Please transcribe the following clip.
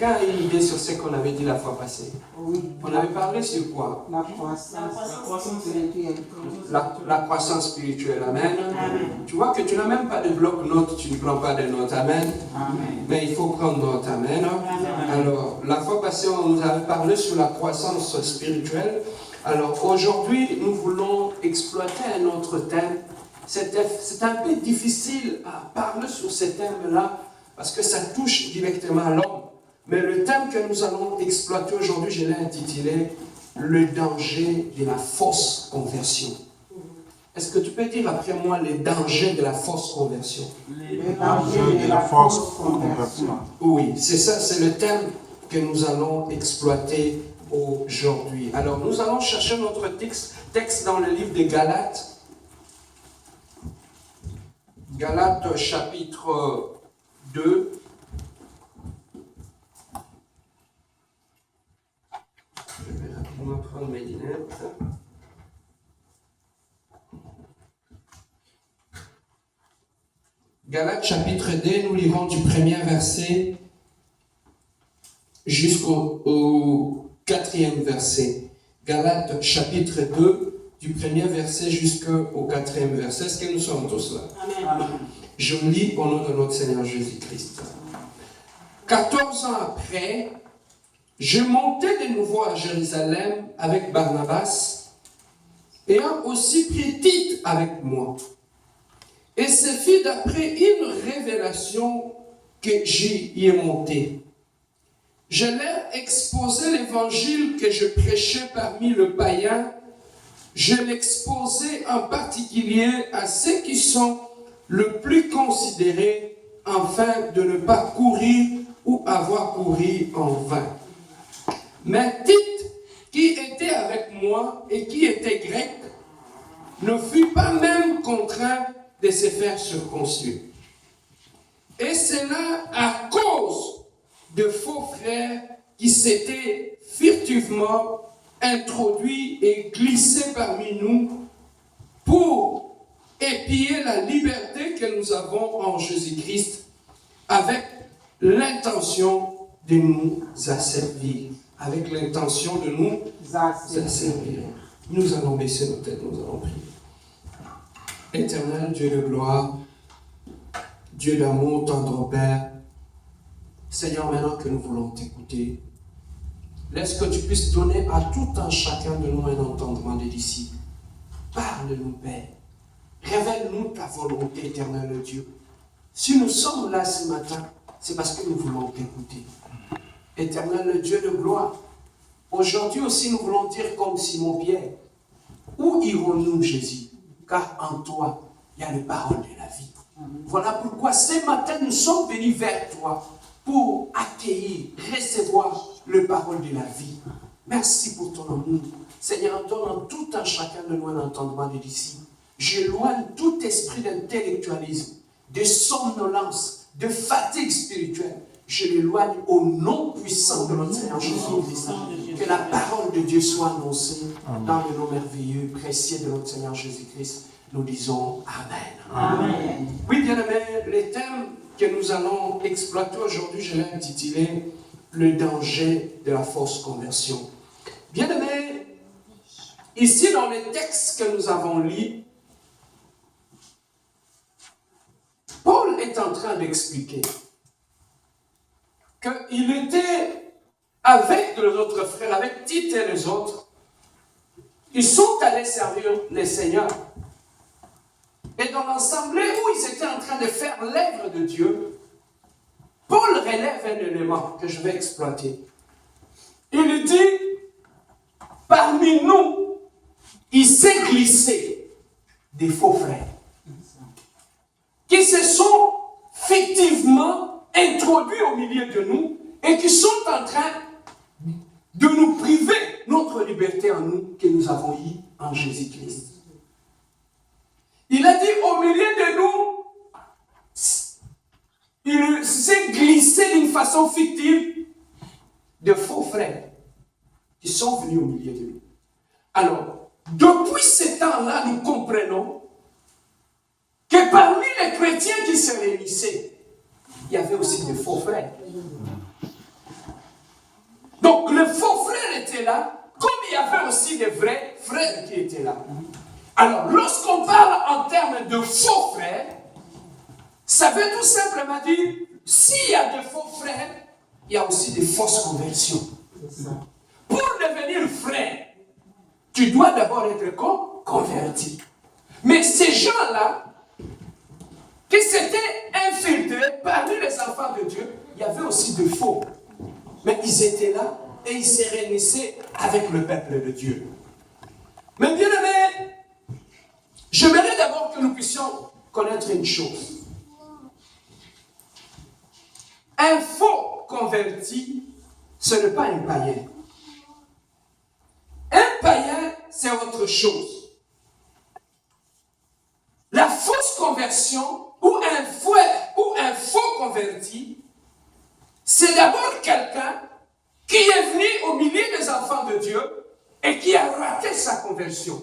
quelqu'un a une idée sur ce qu'on avait dit la fois passée? Oui. On avait parlé sur quoi? La croissance spirituelle. La croissance spirituelle, amen. Tu vois que tu n'as même pas de bloc-notes, tu ne prends pas de notes, amen. Mais il faut prendre note, amen. Alors, la fois passée, on nous avait parlé sur la croissance spirituelle. Alors, aujourd'hui, nous voulons exploiter un autre thème. C'est un peu difficile à parler sur ce thème-là, parce que ça touche directement à l'homme. Mais le thème que nous allons exploiter aujourd'hui, je l'ai intitulé « Le danger de la fausse conversion ». Est-ce que tu peux dire après moi les dangers de la fausse conversion? Les dangers de la fausse conversion. Oui, c'est ça, c'est le thème que nous allons exploiter aujourd'hui. Alors, nous allons chercher notre texte dans le livre de Galates. Galates chapitre 2. Je vais rapidement prendre mes lunettes. Galates chapitre 2, nous lirons du premier verset jusqu'au quatrième verset. Galates chapitre 2, du premier verset jusqu'au quatrième verset. Est-ce que nous sommes tous là? Amen. Je lis au nom de notre Seigneur Jésus-Christ. 14 ans après, je montais de nouveau à Jérusalem avec Barnabas, ayant aussi pris Tite avec moi. Et ce fut d'après une révélation que j'y ai monté. Je leur exposai l'évangile que je prêchais parmi le païen. Je l'exposais en particulier à ceux qui sont le plus considérés, afin de ne pas courir ou avoir couru en vain. Mais Tite, qui était avec moi et qui était grec, ne fut pas même contraint de se faire circoncire. Et cela à cause de faux frères qui s'étaient furtivement introduits et glissés parmi nous pour épier la liberté que nous avons en Jésus-Christ avec l'intention de nous asservir. Avec l'intention de nous asservir. Nous allons baisser nos têtes, nous allons prier. Éternel Dieu de gloire, Dieu d'amour, tendre Père, Seigneur, maintenant que nous voulons t'écouter, laisse que tu puisses donner à tout un chacun de nous un entendement des disciples. Parle-nous, Père. Révèle-nous ta volonté, éternel Dieu. Si nous sommes là ce matin, c'est parce que nous voulons t'écouter. Éternel Dieu de gloire, aujourd'hui aussi nous voulons dire comme Simon-Pierre, où irons-nous, Jésus? Car en toi, il y a les paroles de la vie. Voilà pourquoi ce matin, nous sommes venus vers toi pour accueillir, recevoir les paroles de la vie. Merci pour ton amour. Seigneur, donne en tout un chacun de nous un entendement de disciples. J'éloigne tout esprit d'intellectualisme, de somnolence, de fatigue spirituelle. Je l'éloigne au nom puissant de notre Seigneur Jésus-Christ. Que la parole de Dieu soit annoncée dans le nom merveilleux, précieux de notre Seigneur Jésus-Christ. Nous disons Amen. Amen. Oui, bien-aimés, les thèmes que nous allons exploiter aujourd'hui, je l'ai intitulé « Le danger de la fausse conversion ». Bien-aimés, ici dans les textes que nous avons lus, Paul est en train d'expliquer qu'il était avec les autres frères, avec Tite et les autres. Ils sont allés servir le Seigneur. Et dans l'assemblée où ils étaient en train de faire l'œuvre de Dieu, Paul relève un élément que je vais exploiter. Il dit, parmi nous, il s'est glissé des faux frères qui se sont fictivement introduits au milieu de nous et qui sont en train de nous priver notre liberté en nous que nous avons eue en Jésus-Christ. Il a dit au milieu de nous, il s'est glissé d'une façon fictive de faux frères qui sont venus au milieu de nous. Alors, depuis ce temps-là, nous comprenons que parmi les chrétiens qui se réunissaient, il y avait aussi des faux frères. était là, comme il y avait aussi des vrais frères qui étaient là. Alors, lorsqu'on parle en termes de faux frères, ça veut tout simplement dire, s'il y a de faux frères, il y a aussi des fausses conversions. Pour devenir frère, tu dois d'abord être converti. Mais ces gens-là, qui s'étaient infiltrés parmi les enfants de Dieu, il y avait aussi de faux. Mais ils étaient là et ils se réunissaient avec le peuple de Dieu. Mais bien aimé, j'aimerais d'abord que nous puissions connaître une chose. Un faux converti, ce n'est pas un païen. Un païen, c'est autre chose. La fausse conversion ou un faux converti, c'est d'abord quelqu'un qui est venu au milieu des enfants de Dieu et qui a raté sa conversion.